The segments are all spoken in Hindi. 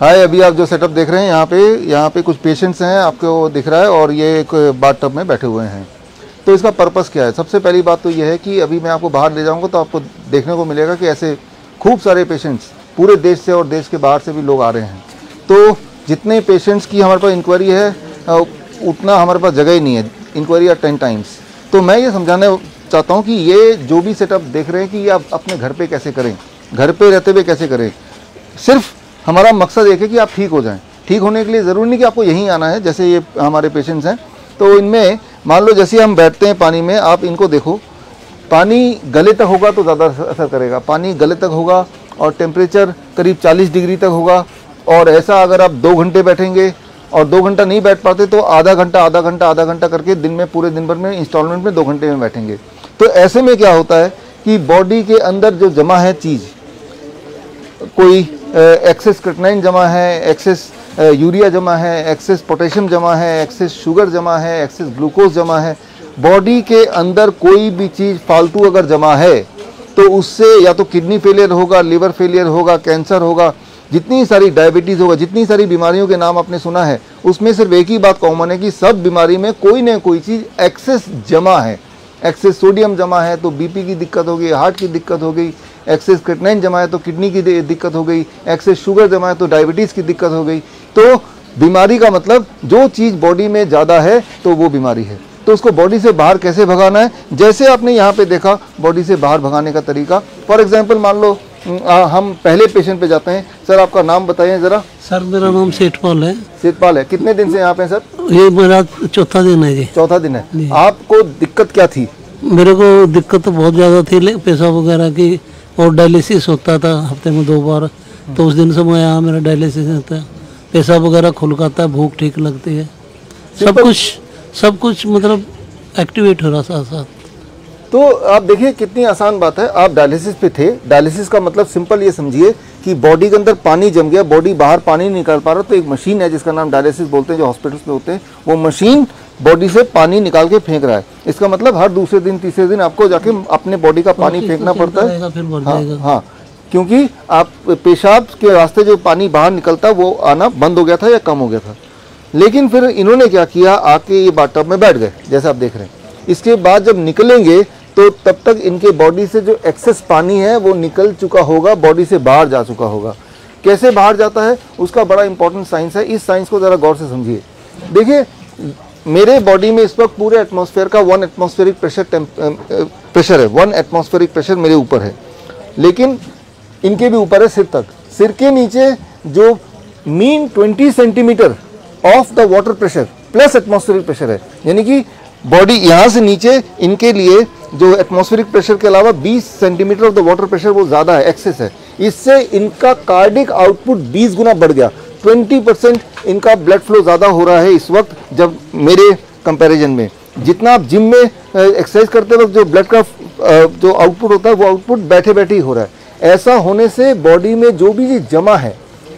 हाय, अभी आप जो सेटअप देख रहे हैं यहाँ पे कुछ पेशेंट्स हैं, आपको दिख रहा है, और ये एक बाथटब में बैठे हुए हैं। तो इसका पर्पस क्या है? सबसे पहली बात तो ये है कि अभी मैं आपको बाहर ले जाऊंगा तो आपको देखने को मिलेगा कि ऐसे खूब सारे पेशेंट्स पूरे देश से और देश के बाहर से भी लोग आ रहे हैं। तो जितने पेशेंट्स की हमारे पास इंक्वायरी है उतना हमारे पास जगह ही नहीं है, इंक्वायरी आर 10 टाइम्स। तो मैं ये समझाना चाहता हूँ कि ये जो भी सेटअप देख रहे हैं कि ये आप अपने घर पे कैसे करें, घर पे रहते हुए कैसे करें। सिर्फ हमारा मकसद एक है कि आप ठीक हो जाएं। ठीक होने के लिए ज़रूरी नहीं कि आपको यहीं आना है। जैसे ये हमारे पेशेंट्स हैं, तो इनमें मान लो जैसे हम बैठते हैं पानी में, आप इनको देखो, पानी गले तक होगा तो ज़्यादा असर करेगा। पानी गले तक होगा और टेम्परेचर करीब 40 डिग्री तक होगा। और ऐसा अगर आप 2 घंटे बैठेंगे और 2 घंटा नहीं बैठ पाते तो आधा घंटा करके दिन में, पूरे दिन भर में इंस्टॉलमेंट में 2 घंटे में बैठेंगे। तो ऐसे में क्या होता है कि बॉडी के अंदर जो जमा है चीज़, कोई एक्सेस क्रिएटिनिन जमा है, एक्सेस यूरिया जमा है, एक्सेस पोटेशियम जमा है, एक्सेस शुगर जमा है, एक्सेस ग्लूकोज जमा है। बॉडी के अंदर कोई भी चीज़ फालतू अगर जमा है तो उससे या तो किडनी फेलियर होगा, लिवर फेलियर होगा, कैंसर होगा, जितनी सारी डायबिटीज़ होगा, जितनी सारी बीमारियों के नाम आपने सुना है, उसमें सिर्फ एक ही बात कॉमन है कि सब बीमारी में कोई ना कोई चीज़ एक्सेस जमा है। एक्सेस सोडियम जमा है तो बीपी की दिक्कत हो गई, हार्ट की दिक्कत हो गई। एक्सेस क्रिएटिनिन जमा है तो किडनी की दिक्कत हो गई। एक्सेस शुगर जमा है तो डायबिटीज़ की दिक्कत हो गई। तो बीमारी का मतलब जो चीज़ बॉडी में ज़्यादा है तो वो बीमारी है। तो उसको बॉडी से बाहर कैसे भगाना है, जैसे आपने यहाँ पे देखा बॉडी से बाहर भगाने का तरीका। फॉर एग्जांपल मान लो हम पहले पेशेंट पे जाते हैं। सर आपका नाम बताइए ज़रा। सर मेरा नाम सेठपाल है। सेठपाल है, कितने दिन से यहाँ पे सर? ये मेरा चौथा दिन है जी। चौथा दिन है। आपको दिक्कत क्या थी? मेरे को दिक्कत तो बहुत ज़्यादा थी, पेशाब वगैरह की, और डायलिसिस होता था हफ्ते में 2 बार। तो उस दिन से मैं यहाँ मेरा डायलिसिस होता है, पेशाब वगैरह खुलकाता है, भूख ठीक लगती है, सब कुछ मतलब एक्टिवेट हो रहा साथ साथ। तो आप देखिए कितनी आसान बात है। आप डायलिसिस पे थे। डायलिसिस का मतलब सिंपल ये समझिए कि बॉडी के अंदर पानी जम गया, बॉडी बाहर पानी नहीं निकाल पा रहा, तो एक मशीन है जिसका नाम डायलिसिस बोलते हैं, जो हॉस्पिटल्स में होते हैं, वो मशीन बॉडी से पानी निकाल के फेंक रहा है। इसका मतलब हर दूसरे दिन तीसरे दिन आपको जाके अपने बॉडी का पानी फेंकना पड़ता है। हाँ, क्योंकि आप पेशाब के रास्ते जो पानी बाहर निकलता वो आना बंद हो गया था या कम हो गया था। लेकिन फिर इन्होंने क्या किया, आके ये बाथटब में बैठ गए जैसे आप देख रहे हैं। इसके बाद जब निकलेंगे तो तब तक इनके बॉडी से जो एक्सेस पानी है वो निकल चुका होगा, बॉडी से बाहर जा चुका होगा। कैसे बाहर जाता है उसका बड़ा इंपॉर्टेंट साइंस है। इस साइंस को ज़रा गौर से समझिए। देखिए मेरे बॉडी में इस वक्त पूरे एटमॉस्फेयर का 1 एटमॉस्फेरिक प्रेशर है, 1 एटमॉस्फेरिक प्रेशर मेरे ऊपर है, लेकिन इनके भी ऊपर है सिर तक। सिर के नीचे जो mean 20 centimetre of the water pressure plus atmospheric pressure है, यानी कि बॉडी यहाँ से नीचे इनके लिए जो एटमॉस्फेरिक प्रेशर के अलावा 20 centimetre of the water pressure वो ज़्यादा है, एक्सेस है। इससे इनका कार्डिक आउटपुट 20 गुना बढ़ गया। 20% इनका ब्लड फ्लो ज़्यादा हो रहा है इस वक्त जब मेरे कंपैरिजन में। जितना आप जिम में एक्सरसाइज करते वक्त जो ब्लड का जो आउटपुट होता है वो आउटपुट बैठे बैठे ही हो रहा है। ऐसा होने से बॉडी में जो भी चीज़ जमा है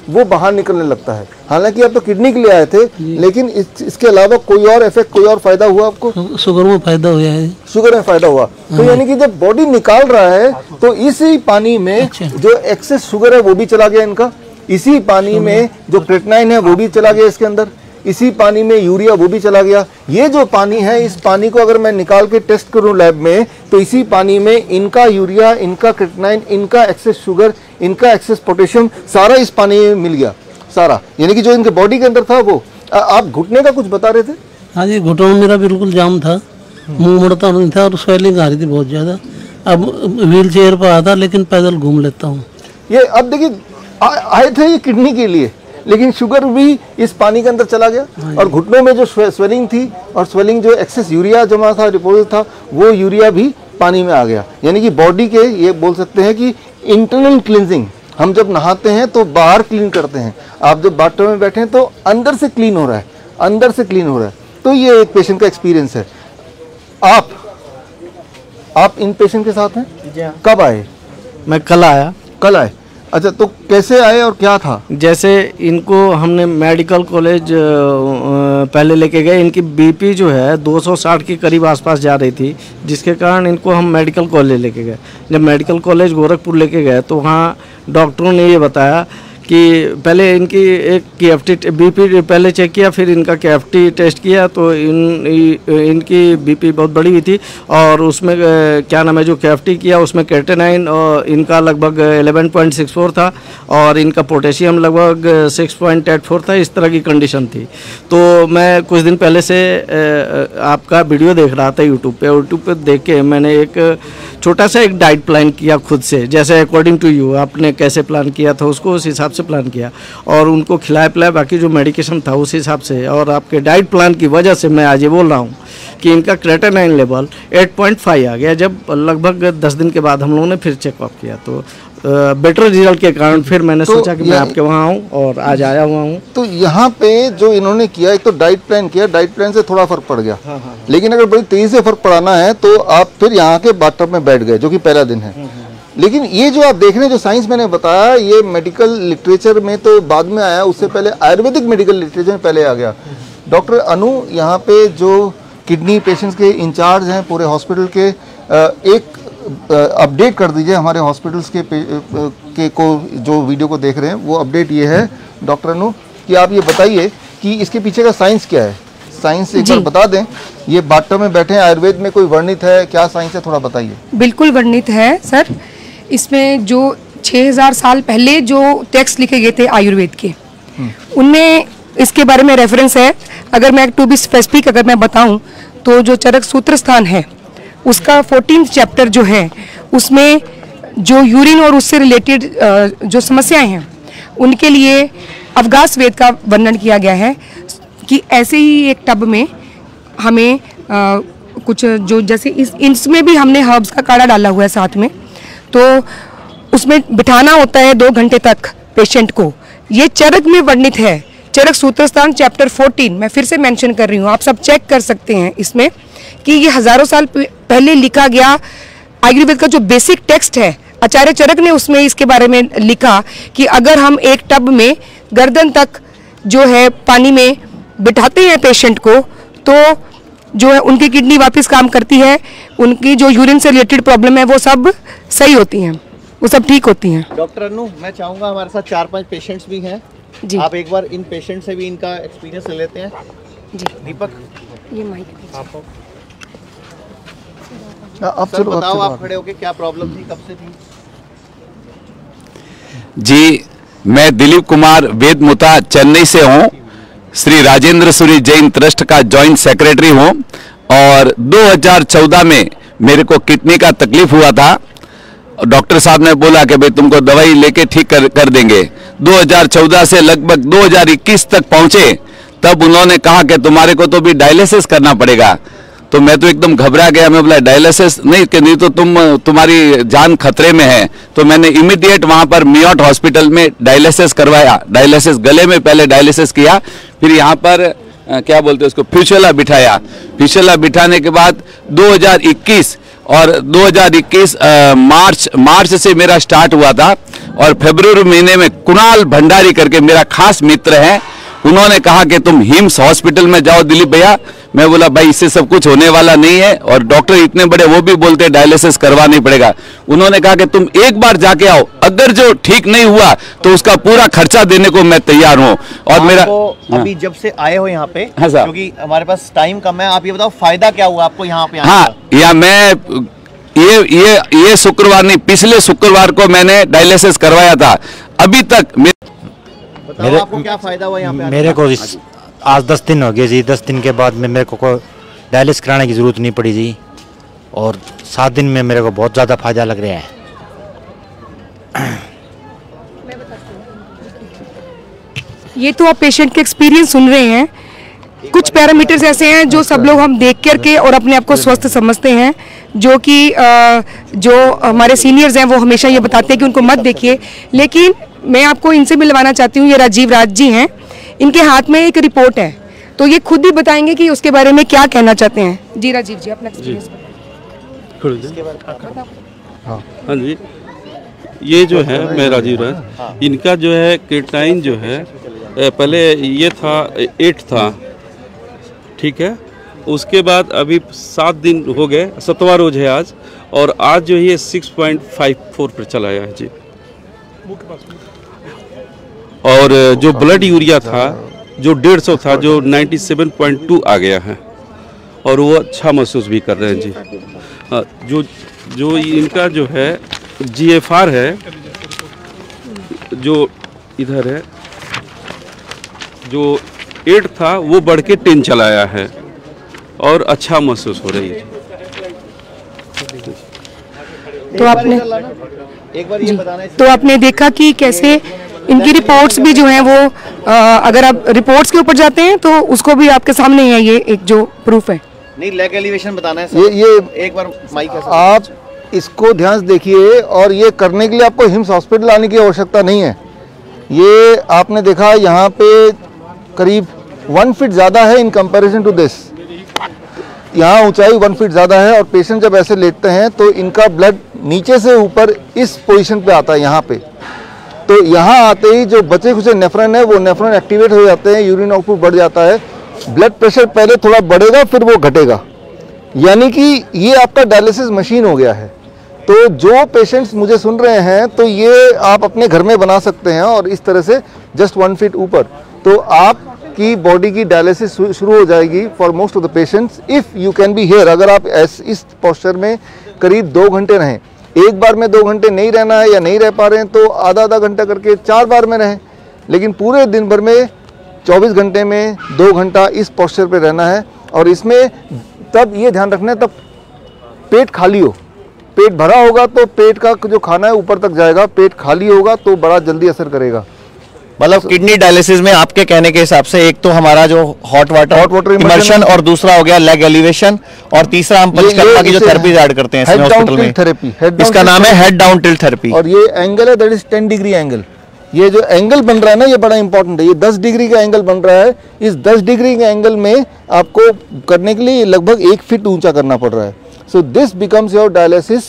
वो बाहर निकलने लगता है। हालांकि आप तो किडनी के लिए आए थे, लेकिन इसके अलावा कोई और इफेक्ट, कोई और फायदा हुआ आपको? शुगर में फायदा हुआ है। शुगर में फायदा हुआ। तो यानी कि जब बॉडी निकाल रहा है तो इसी पानी में जो एक्सेस शुगर है वो भी चला गया इनका, इसी पानी में जो क्रिएटिनिन है वो भी चला गया इसके अंदर, इसी पानी में यूरिया वो भी चला गया। ये जो पानी है, इस पानी को अगर मैं निकाल के टेस्ट करूं लैब में तो इसी पानी में इनका यूरिया, इनका क्रिएटिनिन, इनका एक्सेस शुगर, इनका एक्सेस पोटेशियम सारा इस पानी में मिल गया सारा। यानी कि जो इनके बॉडी के अंदर था वो। आप घुटने का कुछ बता रहे थे? हाँ जी, घुटनों में मेरा बिल्कुल जाम था, मुंह मुड़ता नहीं था और स्वेलिंग आ रही थी बहुत ज़्यादा। अब व्हील चेयर पर आता लेकिन पैदल घूम लेता हूँ। ये अब देखिए आए थे ये किडनी के लिए, लेकिन शुगर भी इस पानी के अंदर चला गया और घुटनों में जो स्वेलिंग थी और स्वेलिंग जो एक्सेस यूरिया जमा था, डिपोजिट था, वो यूरिया भी पानी में आ गया। यानी कि बॉडी के ये बोल सकते हैं कि इंटरनल क्लींजिंग, हम जब नहाते हैं तो बाहर क्लीन करते हैं, आप जब बाथटब में बैठे हैं तो अंदर से क्लीन हो रहा है, अंदर से क्लीन हो रहा है। तो ये एक पेशेंट का एक्सपीरियंस है। आप इन पेशेंट के साथ हैं? कब आए? मैं कल आया। कल आए, अच्छा। तो कैसे आए और क्या था? जैसे इनको हमने मेडिकल कॉलेज पहले लेके गए, इनकी बीपी जो है 260 के करीब आसपास जा रही थी, जिसके कारण इनको हम मेडिकल कॉलेज लेके गए। जब मेडिकल कॉलेज गोरखपुर लेके गए तो वहाँ डॉक्टरों ने ये बताया कि पहले इनकी एक KFT BP पहले चेक किया, फिर इनका KFT टेस्ट किया तो इनकी BP बहुत बड़ी हुई थी और उसमें क्या नाम है जो KFT किया उसमें क्रेटेनाइन और इनका लगभग 11.64 था और इनका पोटेशियम लगभग 6.84 था। इस तरह की कंडीशन थी। तो मैं कुछ दिन पहले से आपका वीडियो देख रहा था यूट्यूब पे देख के मैंने एक छोटा सा एक डाइट प्लान किया खुद से, जैसे अकॉर्डिंग टू यू आपने कैसे प्लान किया था उसको उस हिसाब से प्लान किया और उनको खिलाया पिलाया, बाकी जो मेडिकेशन था उस हिसाब से। और आपके डाइट प्लान की वजह से मैं आज ये बोल रहा हूँ कि इनका क्रेटेनाइन लेवल 8.5 आ गया। जब लगभग 10 दिन के बाद हम लोगों ने फिर चेकअप किया तो बेटर रिजल्ट के कारण फिर मैंने सोचा कि मैं आपके वहाँ आऊँ और आज आया हुआ हूँ। तो यहाँ पे जो इन्होंने किया, एक तो डाइट प्लान किया, डाइट प्लान से थोड़ा फर्क पड़ गया। हाँ। लेकिन अगर बड़ी तेजी से फर्क पड़ाना है तो आप फिर यहाँ के बाथटब में बैठ गए, जो कि पहला दिन है। लेकिन ये जो आप देख रहे हैं, जो साइंस मैंने बताया, ये मेडिकल लिटरेचर में तो बाद में आया, उससे पहले आयुर्वेदिक मेडिकल लिटरेचर में पहले आ गया। डॉक्टर अनु यहाँ पे जो किडनी पेशेंट्स के इंचार्ज हैं पूरे हॉस्पिटल के, एक अपडेट कर दीजिए हमारे हॉस्पिटल्स के को जो वीडियो को देख रहे हैं। वो अपडेट ये है डॉक्टर अनु कि आप ये बताइए कि इसके पीछे का साइंस क्या है, साइंस एक बार बता दें। ये बाथटब में बैठे हैं, आयुर्वेद में कोई वर्णित है, क्या साइंस है, थोड़ा बताइए। बिल्कुल वर्णित है सर। इसमें जो 6000 साल पहले जो टेक्स्ट लिखे गए थे आयुर्वेद के, उनमें इसके बारे में रेफरेंस है। अगर मैं टू बी स्पेसिफिक अगर मैं बताऊं तो जो चरक सूत्र स्थान है उसका 14th चैप्टर जो है, उसमें जो यूरिन और उससे रिलेटेड जो समस्याएं हैं उनके लिए अवगास वेद का वर्णन किया गया है कि ऐसे ही एक टब में हमें कुछ जो जैसे इसमें भी हमने हर्ब्स का काढ़ा डाला हुआ है साथ में, तो उसमें बिठाना होता है 2 घंटे तक पेशेंट को। ये चरक में वर्णित है, चरक सूत्रस्थान चैप्टर 14। मैं फिर से मेंशन कर रही हूँ, आप सब चेक कर सकते हैं इसमें कि ये हजारों साल पहले लिखा गया आयुर्वेद का जो बेसिक टेक्स्ट है। आचार्य चरक ने उसमें इसके बारे में लिखा कि अगर हम एक टब में गर्दन तक जो है पानी में बिठाते हैं पेशेंट को, तो जो है उनकी किडनी वापस काम करती है, उनकी जो यूरिन से रिलेटेड प्रॉब्लम है वो सब सही होती हैं, वो सब ठीक होती हैं। डॉक्टर अनु, मैं चाहूँगा हमारे साथ 4-5 पेशेंट्स भी हैं जी, आप एक बार इन पेशेंट से भी इनका एक्सपीरियंस ले लेते हैं जी। दीपक, ये माइक आप सर बताओ, आप खड़े होके क्या प्रॉब्लम थी, कब से थी? जी, मैं दिलीप कुमार वेदमुता चेन्नई से हूँ, श्री राजेंद्र सूरी जैन ट्रस्ट का जॉइंट सेक्रेटरी हूँ और 2014 में मेरे को किडनी का तकलीफ हुआ था। डॉक्टर साहब ने बोला कि भाई तुमको दवाई लेके ठीक कर देंगे। 2014 से लगभग 2021 तक पहुंचे, तब उन्होंने कहा कि तुम्हारे को तो भी डायलिसिस करना पड़ेगा। तो मैं तो एकदम घबरा गया, मैं बोला डायलिसिस नहीं तो तुम्हारी जान खतरे में है। तो मैंने इमीडिएट वहां पर मियोट हॉस्पिटल में डायलिसिस करवाया। डायलिसिस गले में पहले डायलिसिस किया, फिर यहाँ पर क्या बोलते हैं उसको फ्यूचुला बिठाया। फ्यूचुला बिठाने के बाद 2021 और 2021 मार्च से मेरा स्टार्ट हुआ था और फरवरी महीने में कुणाल भंडारी करके मेरा खास मित्र है, उन्होंने कहा कि तुम हिम्स हॉस्पिटल में जाओ दिलीप भैया। मैं बोला भाई इससे सब कुछ होने वाला नहीं है, और डॉक्टर इतने बड़े वो भी बोलते हैं डायलिसिस करवाना ही पड़ेगा। उन्होंने कहा कि तुम एक बार जाके आओ, अगर जो ठीक नहीं हुआ तो उसका पूरा खर्चा देने को मैं तैयार हूँ। और मेरा अभी जब से आए हो यहाँ पे, हाँ सर, क्योंकि हमारे पास टाइम कम है, आप ये बताओ फायदा क्या हुआ आपको यहाँ पे? हाँ, या मैं ये शुक्रवार नहीं, पिछले शुक्रवार को मैंने डायलिसिस करवाया था। अभी तक आपको क्या फायदा हुआ यहाँ पे? मेरे को आज 10 दिन हो गए जी। 10 दिन के बाद में मेरे को डायलिसिस कराने की ज़रूरत नहीं पड़ी जी, और 7 दिन में मेरे को बहुत ज़्यादा फायदा लग रहा है। ये तो आप पेशेंट के एक्सपीरियंस सुन रहे हैं। कुछ पैरामीटर्स ऐसे हैं जो सब लोग हम देख करके और अपने आप को स्वस्थ समझते हैं, जो कि जो हमारे सीनियर्स हैं वो हमेशा ये बताते हैं कि उनको मत देखिए। लेकिन मैं आपको इनसे मिलवाना चाहती हूँ। ये राजीव राज जी हैं, इनके हाथ में एक रिपोर्ट है, तो ये खुद ही बताएंगे कि उसके बारे में क्या कहना चाहते हैं। जी राजीव जी, अपना एक्सपीरियंस बताओ। हाँ जी, ये जो है मैं राजीव राज, इनका जो है क्रेटेनाइन जो है पहले ये था 8 था, ठीक है। उसके बाद अभी 7 दिन हो गए, 7वां रोज है आज, और आज जो है 6.54 पर चला है जी। और जो ब्लड यूरिया था जो 150 था जो 97.2 आ गया है और वो अच्छा महसूस भी कर रहे हैं जी। जो इनका जो है GFR है जो इधर है जो 8 था वो बढ़ के 10 चलाया है और अच्छा महसूस हो रही है। तो आपने एक बार ये बताना तो आपने देखा कि कैसे इनकी रिपोर्ट्स भी जो हैं वो अगर आप रिपोर्ट्स के ऊपर जाते हैं तो उसको भी आपके सामने है, ये एक जो प्रूफ है। नहीं, लेग एलिवेशन बताना है सर। ये एक बार माइक आप इसको ध्यान से देखिए और ये करने के लिए आपको हिम्स हॉस्पिटल आने की आवश्यकता नहीं है। ये आपने देखा यहाँ पे करीब 1 फीट ज़्यादा है इन कंपैरिजन टू दिस। यहाँ ऊंचाई 1 फीट ज़्यादा है और पेशेंट जब ऐसे लेटते हैं तो इनका ब्लड नीचे से ऊपर इस पोजीशन पे आता है यहाँ पे। तो यहाँ आते ही जो बचे खुचे नेफ्रॉन है वो नेफ्रॉन एक्टिवेट हो जाते हैं, यूरिन आउटपुट बढ़ जाता है, ब्लड प्रेशर पहले थोड़ा बढ़ेगा फिर वो घटेगा, यानी कि ये आपका डायलिसिस मशीन हो गया है। तो जो पेशेंट्स मुझे सुन रहे हैं तो ये आप अपने घर में बना सकते हैं और इस तरह से जस्ट 1 फीट ऊपर तो आपकी बॉडी की डायलिसिस शुरू हो जाएगी for most of the patients if you can be here. अगर आप इस पोस्चर में करीब 2 घंटे रहें, एक बार में 2 घंटे नहीं रहना है या नहीं रह पा रहे हैं तो आधा घंटा करके 4 बार में रहें, लेकिन पूरे दिन भर में 24 घंटे में 2 घंटा इस पोस्चर पे रहना है। और इसमें तब ये ध्यान रखना है तब पेट खाली हो, पेट भरा होगा तो पेट का जो खाना है ऊपर तक जाएगा, पेट खाली होगा तो बड़ा जल्दी असर करेगा। मतलब किडनी डायलिसिस में आपके कहने के हिसाब से एक तो हमारा जो हॉट वाटर इमर्शन और दूसरा हो गया लेग एलिवेशन और तीसरा हम पंचकर्मा की जो थेरेपीज ऐड करते हैं इसमें हॉस्पिटल में थेरेपी, इसका नाम है हेड डाउन टिल्ट थेरेपी। और ये एंगल है दैट इज 10 डिग्री एंगल। ये जो एंगल बन रहा है ना ये बड़ा इंपॉर्टेंट है। ये 10 डिग्री का एंगल बन रहा है। इस 10 डिग्री के एंगल में आपको करने के लिए लगभग 1 फीट ऊंचा करना पड़ रहा है। So this becomes your dialysis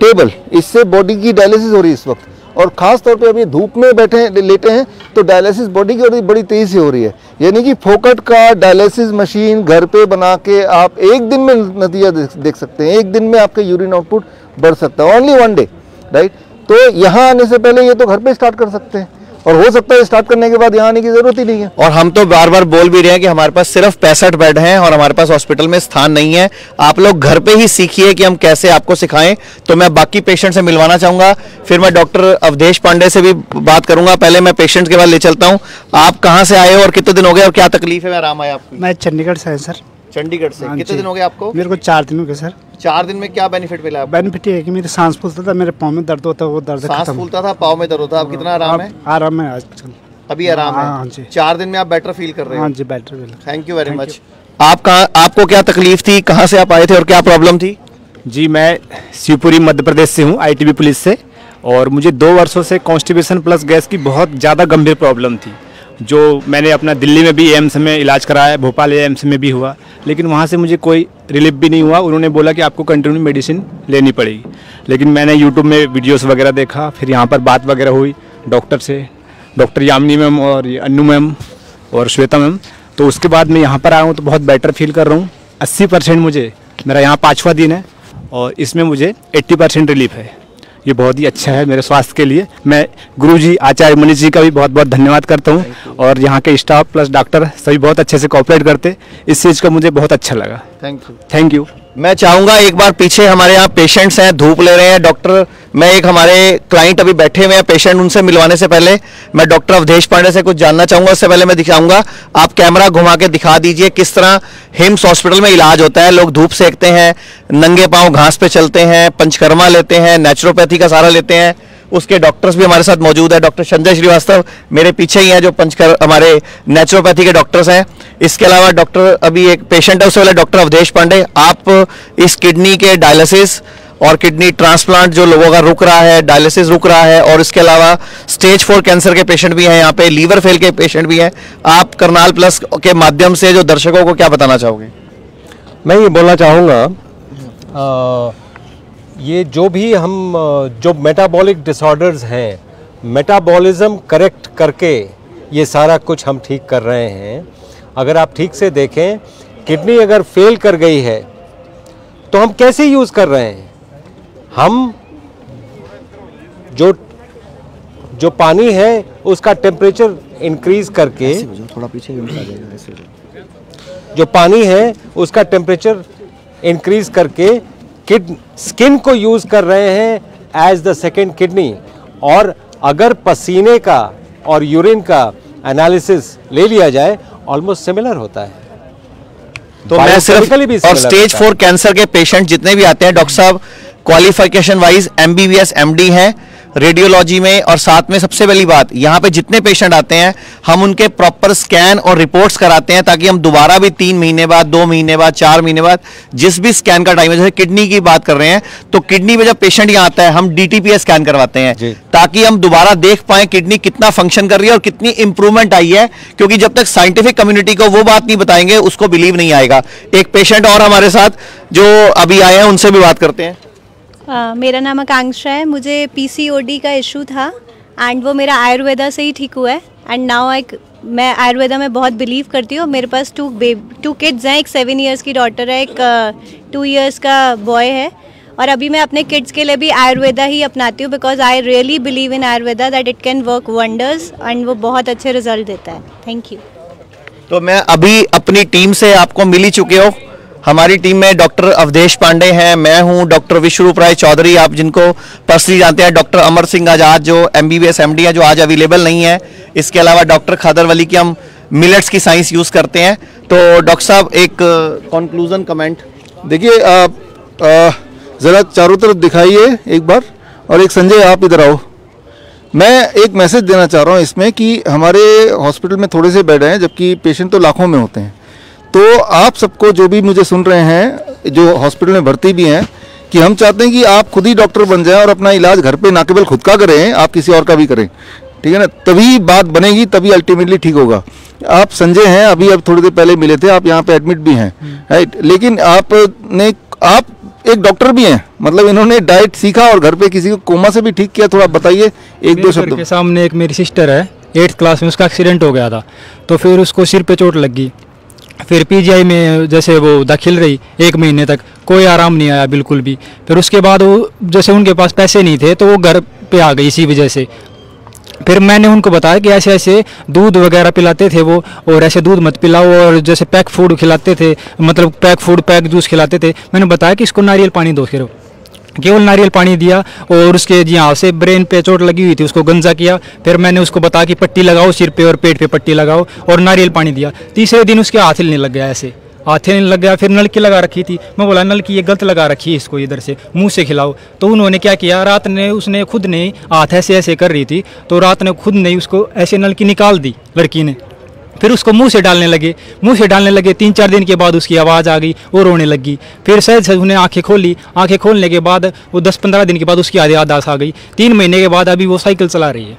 table. इससे बॉडी की डायलिसिस हो रही है इस वक्त, और ख़ास तौर पे अभी धूप में लेटे हैं तो डायलिसिस बॉडी की बड़ी तेज़ी से हो रही है। यानी कि फोकट का डायलिसिस मशीन घर पे बना के आप एक दिन में नतीजा देख सकते हैं। एक दिन में आपके यूरिन आउटपुट बढ़ सकता है, ओनली 1 डे, राइट। तो यहाँ आने से पहले ये तो घर पे स्टार्ट कर सकते हैं और हो सकता है स्टार्ट करने के बाद यहाँ आने की जरूरत ही नहीं है। और हम तो बार बार बोल भी रहे हैं कि हमारे पास सिर्फ 65 बेड हैं और हमारे पास हॉस्पिटल में स्थान नहीं है। आप लोग घर पे ही सीखिए कि हम कैसे आपको सिखाएं। तो मैं बाकी पेशेंट से मिलवाना चाहूंगा, फिर मैं डॉक्टर अवधेश पांडे से भी बात करूंगा। पहले मैं पेशेंट के बाद ले चलता हूँ। आप कहाँ से आए हो और कितने दिन हो गए और क्या तकलीफ है? आराम आया आपको? मैं चंडीगढ़ से है सर। चंडीगढ़ से कितने दिन हो गए आपको? मेरे को 4 दिन हो गए सर। 4 दिन में क्या बेनिफिट मिला? बेनिफिट ये है कि मेरे सांस फूलता था, मेरे पाँव में दर्द होता, वो दर्द सांस फूलता था, पाँव में दर्द होता, अब कितना आराम है? आराम है आजकल, अभी आराम है। हाँ जी। 4 दिन में आप बेटर फील कर रहे हैं? हाँ जी, better feel. Thank you very much. आपको क्या तकलीफ थी, कहाँ से आप आए थे और क्या प्रॉब्लम थी? जी, मैं शिवपुरी मध्य प्रदेश से हूँ, ITB पुलिस से। और मुझे 2 वर्षों से कॉन्स्टिपेशन प्लस गैस की बहुत ज़्यादा गंभीर प्रॉब्लम थी, जो मैंने अपना दिल्ली में भी एम्स में इलाज कराया, भोपाल एम्स में भी हुआ, लेकिन वहाँ से मुझे कोई रिलीफ भी नहीं हुआ। उन्होंने बोला कि आपको कंटिन्यू मेडिसिन लेनी पड़ेगी। लेकिन मैंने यूट्यूब में वीडियोस वगैरह देखा, फिर यहाँ पर बात वगैरह हुई डॉक्टर से, डॉक्टर यामिनी मैम और अन्नू मैम और श्वेता मैम। तो उसके बाद मैं यहाँ पर आया हूँ तो बहुत बेटर फील कर रहा हूँ। 80% मुझे, मेरा यहाँ 5वां दिन है और इसमें मुझे 80% रिलीफ है। ये बहुत ही अच्छा है मेरे स्वास्थ्य के लिए। मैं गुरुजी आचार्य मनीष जी का भी बहुत बहुत धन्यवाद करता हूँ और यहाँ के स्टाफ प्लस डॉक्टर सभी बहुत अच्छे से कोऑपरेट करते। इस चीज़ का मुझे बहुत अच्छा लगा। Thank you. मैं चाहूँगा एक बार पीछे हमारे यहाँ पेशेंट्स हैं, धूप ले रहे हैं डॉक्टर। मैं एक हमारे क्लाइंट अभी बैठे हुए हैं पेशेंट, उनसे मिलवाने से पहले मैं डॉक्टर अवधेश पांडे से कुछ जानना चाहूँगा। उससे पहले मैं दिखाऊंगा, आप कैमरा घुमा के दिखा दीजिए किस तरह हिम्स हॉस्पिटल में इलाज होता है। लोग धूप सेकते हैं, नंगे पाँव घास पे चलते हैं, पंचकर्मा लेते हैं, नेचुरोपैथी का सहारा लेते हैं। उसके डॉक्टर्स भी हमारे साथ मौजूद है। डॉक्टर संजय श्रीवास्तव मेरे पीछे ही हैं जो हमारे नेचुरोपैथी के डॉक्टर्स हैं। इसके अलावा डॉक्टर अभी एक पेशेंट है, उससे पहले डॉक्टर अवधेश पांडे, आप इस किडनी के डायलिसिस और किडनी ट्रांसप्लांट जो लोगों का रुक रहा है, डायलिसिस रुक रहा है, और इसके अलावा स्टेज 4 कैंसर के पेशेंट भी हैं यहाँ पे, लीवर फेल के पेशेंट भी हैं। आप करनाल प्लस के माध्यम से जो दर्शकों को क्या बताना चाहोगे? मैं ये बोलना चाहूँगा, ये जो भी हम जो मेटाबॉलिक डिसऑर्डर्स हैं, मेटाबॉलिज्म करेक्ट करके ये सारा कुछ हम ठीक कर रहे हैं। अगर आप ठीक से देखें, किडनी अगर फेल कर गई है तो हम कैसे यूज़ कर रहे हैं? हम जो पानी है उसका टेम्परेचर इंक्रीज करके, थोड़ा पीछे जो पानी है उसका टेम्परेचर इंक्रीज करके स्किन को यूज कर रहे हैं एज द सेकेंड किडनी। और अगर पसीने का और यूरिन का एनालिसिस ले लिया जाए ऑलमोस्ट सिमिलर होता है। तो मैं सिर्फ और स्टेज 4 कैंसर के पेशेंट जितने भी आते हैं, डॉक्टर साहब क्वालिफिकेशन वाइज MBBS MD हैं रेडियोलॉजी में, और साथ में सबसे पहली बात यहाँ पे जितने पेशेंट आते हैं हम उनके प्रॉपर स्कैन और रिपोर्ट्स कराते हैं, ताकि हम दोबारा भी 3 महीने बाद, 2 महीने बाद, 4 महीने बाद जिस भी स्कैन का टाइम है, जैसे किडनी की बात कर रहे हैं तो किडनी में जब पेशेंट यहाँ आता है हम DTPA स्कैन करवाते हैं, ताकि हम दोबारा देख पाए किडनी कितना फंक्शन कर रही है और कितनी इंप्रूवमेंट आई है। क्योंकि जब तक साइंटिफिक कम्युनिटी को वो बात नहीं बताएंगे उसको बिलीव नहीं आएगा। एक पेशेंट और हमारे साथ जो अभी आए हैं उनसे भी बात करते हैं। मेरा नाम आकांक्षा है। मुझे PCOD का इशू था एंड वो मेरा आयुर्वेदा से ही ठीक हुआ है। एंड नाउ मैं आयुर्वेदा में बहुत बिलीव करती हूँ। मेरे पास 2 किड्स हैं, एक 7 इयर्स की डॉटर है, एक 2 इयर्स का बॉय है। और अभी मैं अपने किड्स के लिए भी आयुर्वेदा ही अपनाती हूँ, because I really believe in Ayurveda that it can work wonders and वो बहुत अच्छे रिजल्ट देता है। Thank you. तो मैं अभी अपनी टीम से आपको मिल ही चुके हो। हमारी टीम में डॉक्टर अवधेश पांडे हैं, मैं हूं, डॉक्टर विश्वरूप राय चौधरी आप जिनको पर्सनली जानते हैं, डॉक्टर अमर सिंह आजाद जो MBBS MD है जो आज अवेलेबल नहीं है, इसके अलावा डॉक्टर खादर वली की हम मिलेट्स की साइंस यूज करते हैं। तो डॉक्टर साहब एक कंक्लूजन कमेंट। देखिए आप ज़रा चारों तरफ दिखाइए एक बार, और एक संजय आप इधर आओ। मैं एक मैसेज देना चाह रहा हूँ इसमें कि हमारे हॉस्पिटल में थोड़े से बेड हैं जबकि पेशेंट तो लाखों में होते हैं। तो आप सबको जो भी मुझे सुन रहे हैं जो हॉस्पिटल में भर्ती भी हैं, कि हम चाहते हैं कि आप खुद ही डॉक्टर बन जाएं और अपना इलाज घर पे ना केवल खुद का करें, आप किसी और का भी करें, ठीक है ना, तभी बात बनेगी, तभी अल्टीमेटली ठीक होगा। आप संजय हैं, अभी अब थोड़ी देर पहले मिले थे, आप यहाँ पे एडमिट भी हैं, राइट, लेकिन आप एक डॉक्टर भी हैं, मतलब इन्होंने डाइट सीखा और घर पे किसी को कोमा से भी ठीक किया। थोड़ा बताइए 1-2 शब्द। के सामने एक मेरी सिस्टर है 8th क्लास में, उसका एक्सीडेंट हो गया था, तो फिर उसको सिर पे चोट लग गई। फिर PGI में जैसे वो दाखिल रही 1 महीने तक, कोई आराम नहीं आया बिल्कुल भी। फिर उसके बाद वो जैसे उनके पास पैसे नहीं थे तो वो घर पे आ गई इसी वजह से। फिर मैंने उनको बताया कि ऐसे ऐसे दूध वगैरह पिलाते थे वो, और ऐसे दूध मत पिलाओ, और जैसे पैक फूड खिलाते थे, मतलब पैक फूड पैक जूस खिलाते थे। मैंने बताया कि इसको नारियल पानी दो, फिर केवल नारियल पानी दिया, और उसके यहाँ से ब्रेन पे चोट लगी हुई थी उसको गंजा किया। फिर मैंने उसको बताया कि पट्टी लगाओ सिर पे और पेट पे पट्टी लगाओ, और नारियल पानी दिया। तीसरे दिन उसके हाथ हिलने लग गया, ऐसे हाथ हिलने लग गया। फिर नलकी लगा रखी थी, मैं बोला नलकी ये गलत लगा रखी है, इसको इधर से मुंह से खिलाओ। तो उन्होंने क्या किया, रात ने उसने खुद ने हाथ ऐसे ऐसे कर रही थी, तो रात ने खुद ने उसको ऐसे नलकी निकाल दी लड़की ने। फिर उसको मुंह से डालने लगे 3-4 दिन के बाद उसकी आवाज़ आ गई, वो रोने लगी। फिर सहज उन्हें आंखें खोली, आंखें खोलने के बाद वो 10-15 दिन के बाद उसकी याददाश्त आ गई। 3 महीने के बाद अभी वो साइकिल चला रही है।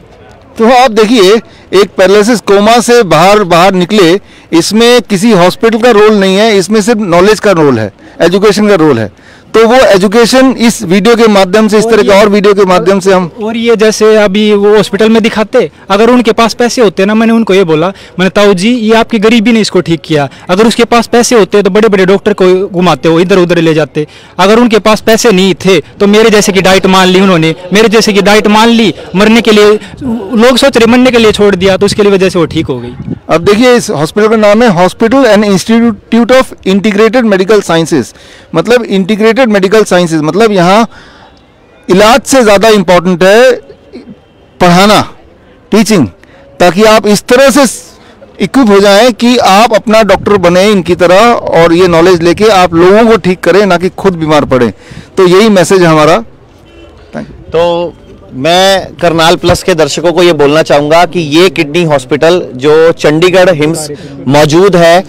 तो आप देखिए, एक पैरालिसिस कोमा से बाहर निकले, इसमें किसी हॉस्पिटल का रोल नहीं है, इसमें सिर्फ नॉलेज का रोल है, एजुकेशन का रोल है। तो वो एजुकेशन इस वीडियो के माध्यम से, इस तरह के और वीडियो के माध्यम से हम, और ये जैसे अभी वो हॉस्पिटल में दिखाते, अगर उनके पास पैसे होते ना, मैंने उनको ये बोला, मैंने ताऊ जी ये आपकी गरीबी ने इसको ठीक किया। अगर उसके पास पैसे होते तो बड़े बड़े डॉक्टर को घुमाते हो, इधर उधर ले जाते। अगर उनके पास पैसे नहीं थे तो मेरे जैसे की डाइट मान ली उन्होंने, मेरे जैसे की डाइट मान ली, मरने के लिए लोग सोच रहे मरने के लिए छोड़ दिया, तो उसके लिए वजह से वो ठीक हो गई। अब देखिए इस हॉस्पिटल का नाम है hospital and institute of integrated medical sciences, मतलब इंटीग्रेटेड मेडिकल साइंसेज, मतलब यहाँ इलाज से ज़्यादा इम्पोर्टेंट है पढ़ाना, टीचिंग, ताकि आप इस तरह से इक्विप हो जाएं कि आप अपना डॉक्टर बने इनकी तरह, और ये नॉलेज लेके आप लोगों को ठीक करें, ना कि खुद बीमार पड़े। तो यही मैसेज है हमारा। तो मैं करनाल प्लस के दर्शकों को ये बोलना चाहूँगा कि ये किडनी हॉस्पिटल जो चंडीगढ़ हिम्स मौजूद है,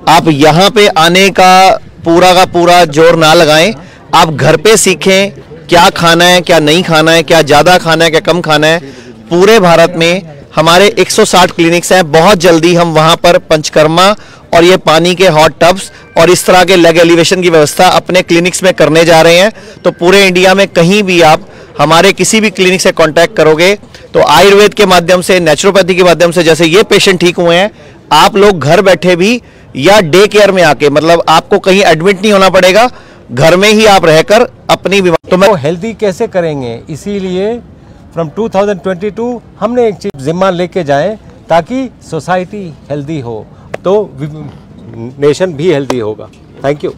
आप यहाँ पे आने का पूरा जोर ना लगाएं, आप घर पे सीखें क्या खाना है, क्या नहीं खाना है, क्या ज़्यादा खाना है, क्या कम खाना है। पूरे भारत में हमारे 160 क्लिनिक्स हैं, बहुत जल्दी हम वहाँ पर पंचकर्मा और ये पानी के हॉट टब्स और इस तरह के लेग एलिवेशन की व्यवस्था अपने क्लिनिक्स में करने जा रहे हैं। तो पूरे इंडिया में कहीं भी आप हमारे किसी भी क्लिनिक से कांटेक्ट करोगे तो आयुर्वेद के माध्यम से, नेचुरोपैथी के माध्यम से, जैसे ये पेशेंट ठीक हुए हैं, आप लोग घर बैठे भी या डे केयर में आके, मतलब आपको कहीं एडमिट नहीं होना पड़ेगा, घर में ही आप रहकर अपनी बीमारी। तो मैं हेल्दी कैसे करेंगे, इसीलिए फ्रॉम 2022 हमने एक चीज़ जिम्मा लेके जाएं ताकि सोसाइटी हेल्दी हो तो नेशन भी हेल्दी होगा। Thank you.